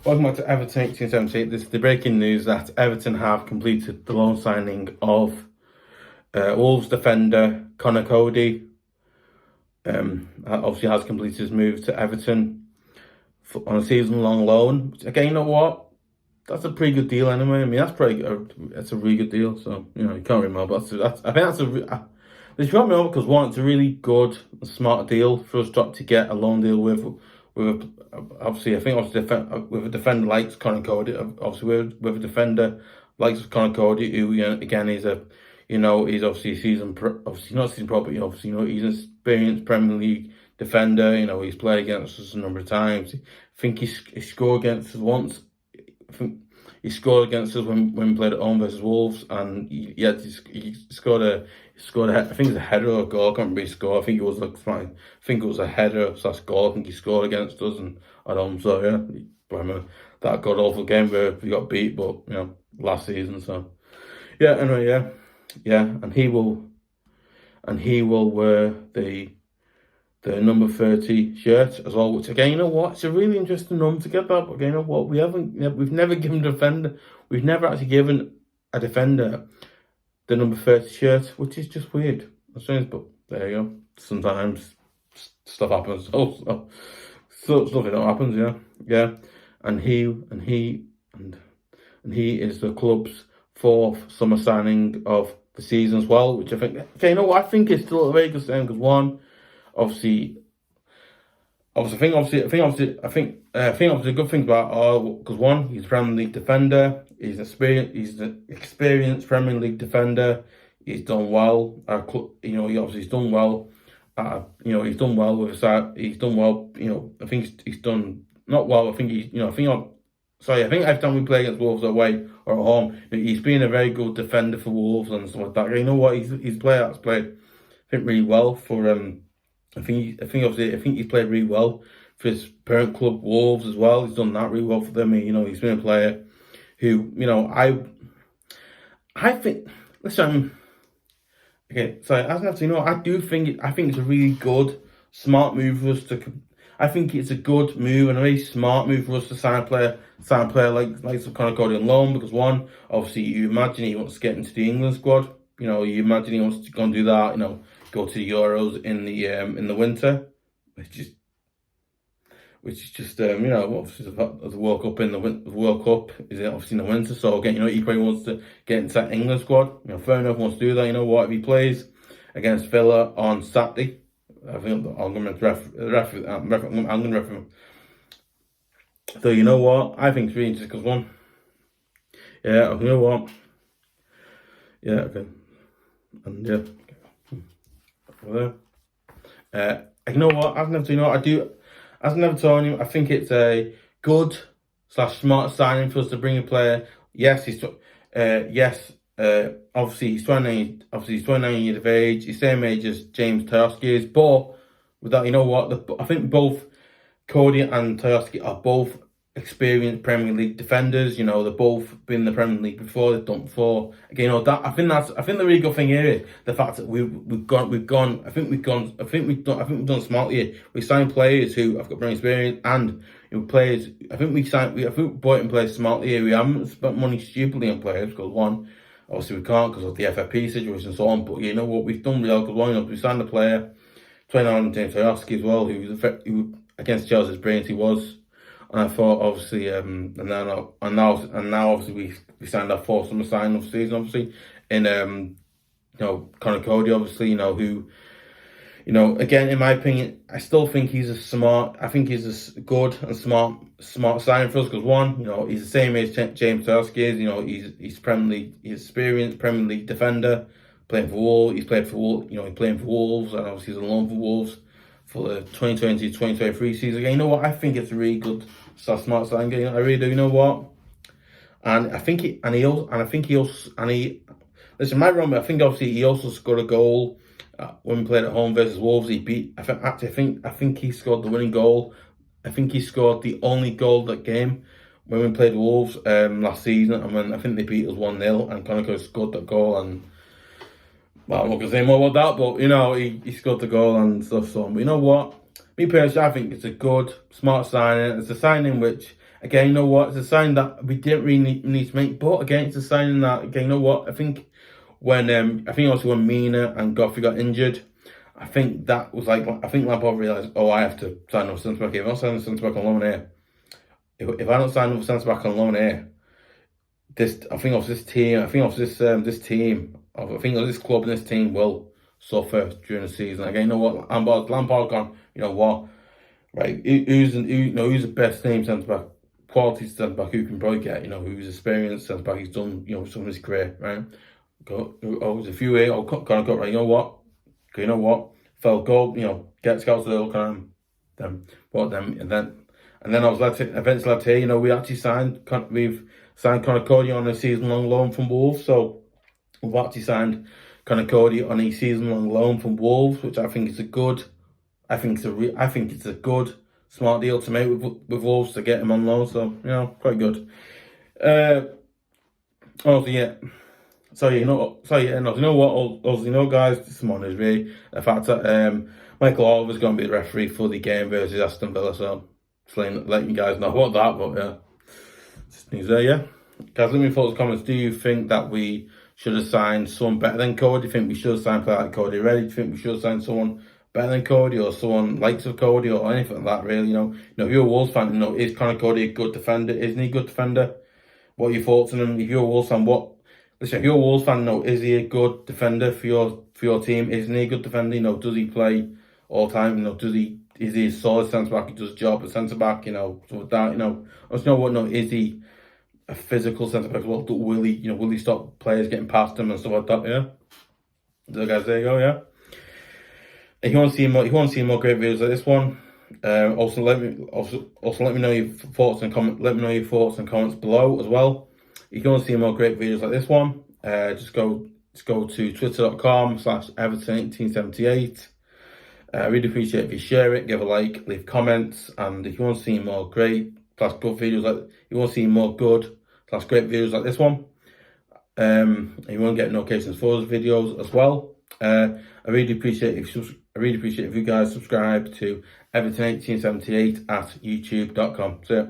Welcome back to Everton 1878. This is the breaking news that Everton have completed the loan signing of Wolves defender Conor Coady. Obviously has completed his move to Everton on a season-long loan. Which, again, you know what? That's a pretty good deal anyway. I mean, that's a really good deal. So you can't remember. This got me over because one, it's a really good, smart deal for us to get a loan deal with obviously with a defender like Conor Coady. Obviously with a defender like Conor Coady, who again is he's obviously obviously not season pro, but obviously he's an experienced Premier League defender. He's played against us a number of times. I think he scored against us once. I think he scored against us when we played at home versus Wolves, and he scored a I think it was a header or a goal. I can't remember his score. I think it was a header / goal. I think he scored against us and at home. So yeah, that god awful game where we got beat, but last season. So yeah, anyway, yeah, and he will wear the number 30 shirt as well, which again, it's a really interesting number to get that. But again, we've never given actually given a defender the number 30 shirt, which is just weird. But there you go. Sometimes stuff happens. Stuff happens, yeah. And he is the club's fourth summer signing of the season as well, which I think, I think it's still a very good signing because one, I think the good thing about because one, he's a Premier League defender. He's an experienced Premier League defender. He's done well. He's done well. He's done well with a side. He's done well. I think he's done not well. I think every time we play against Wolves away or at home, he's been a very good defender for Wolves and stuff like that. You know what? He's a player that's played, I think, really well for I think he's played really well for his parent club Wolves as well. He's done that really well for them. He's been a player who, I think. Listen, okay. So as I think it's a really good, smart move for us to. I think it's a good move and a very smart move for us to sign a player like Conor Coady on loan, because one, obviously, you imagine he wants to get into the England squad. You imagine he wants to go and do that. Go to the Euros in the winter, which is just obviously the World Cup is obviously in the winter. So again, he probably wants to get into that England squad. Fair enough, wants to do that. If he plays against Villa on Saturday, I think I'm going to ref him. So I think it's really interesting because one, yeah, yeah, okay, and yeah. As an Evertonian, I think it's a good / smart signing for us to bring a player. Yes, obviously he's 29. Obviously he's 29 years of age. He's the same age as James Tarkowski is. But with that, I think both Coady and Tarkowski are both experienced Premier League defenders. They've both been in the Premier League before. They've done before. Again, I think the really good thing here is the fact that we've done smartly here. We signed players who have got Premier experience and players. I think we bought in players smartly here. We haven't spent money stupidly on players because one, obviously we can't because of the FFP situation and so on. But we've done well because we signed a player, 29 James Tarkowski as well, who against Chelsea's brilliant he was. And I thought, obviously, and now obviously we signed our fourth summer signing of the season, obviously, in Conor Coady, obviously, who, again, in my opinion, I still think he's a good and smart signing for us because one, he's the same age James Tarkowski is. He's experienced Premier League defender, playing for Wolves. He's played for Wolves. He's playing for Wolves, and obviously he's on loan for Wolves for the 2020-2023 season. Again, I think it's a really good, smart signing. I really do. And I think he listen, my wrong, I think obviously he also scored a goal when we played at home versus Wolves. He beat. I think he scored the winning goal. I think he scored the only goal that game when we played Wolves last season, and when I think they beat us 1-0, and Conor scored that goal and. Well, I'm not going to say more about that, but, he scored the goal and stuff. So, but you know what? Me personally, I think it's a good, smart signing. It's a signing which, again, you know what? It's a sign that we didn't really need to make. But again, it's a sign that, again, you know what? I think also when Mina and Godfrey got injured, I think that was like, I think Lampard realised, oh, I have to sign up centre back. If I'm not signing centre back on loan here, if I don't sign up centre back on loan here, this club and this team will suffer during the season. Again, you know what? Lampard gone. You know what? Right? Who's the best name centre back? Quality centre back who can probably get. You know, who's experienced centre back. He's done some of his career, right? There's a few here. Kind of got right. You know what? You know what? Felt goal. You know, get scouts to look at them, bought them, and then I was eventually led to hear. You know, we've signed Conor Coady on a season-long loan from Wolves. So we've actually signed Conor Coady on a season-long loan from Wolves, which I think is a good. I think it's a good, smart deal to make with Wolves to get him on loan. So quite good. Also, yeah. You know what? Also, guys, this morning is really the fact that Michael Oliver's going to be the referee for the game versus Aston Villa. So just letting you guys know about that. But yeah, just news there. Yeah, guys, let me know in the comments. Do you think that we should have signed someone better than Coady? Do you think we should have signed player like Coady already? Do you think we should have signed someone better than Coady or someone likes of Coady or anything like that? Really, if you're a Wolves fan, is Conor Coady a good defender? Isn't he a good defender? What are your thoughts on him? If you're a Wolves fan, listen, if you're a Wolves fan, is he a good defender for your team? Isn't he a good defender? Does he play all the time? Is he a solid centre back? He does a job as centre back. So with that, is he a physical centre back? Well, will he stop players getting past him and stuff like that? Yeah. So guys, there you go. Yeah. If you want to see more great videos like this one, also let me know your thoughts and comment. Let me know your thoughts and comments below as well. If you want to see more great videos like this one, just go to twitter.com/Everton1878. I really appreciate if you share it, give a like, leave comments, and if you want to see more great / good videos / great videos like this one, if you want to get notifications for those videos as well, I really appreciate if you guys subscribe to Everton1878 at youtube.com. So yeah.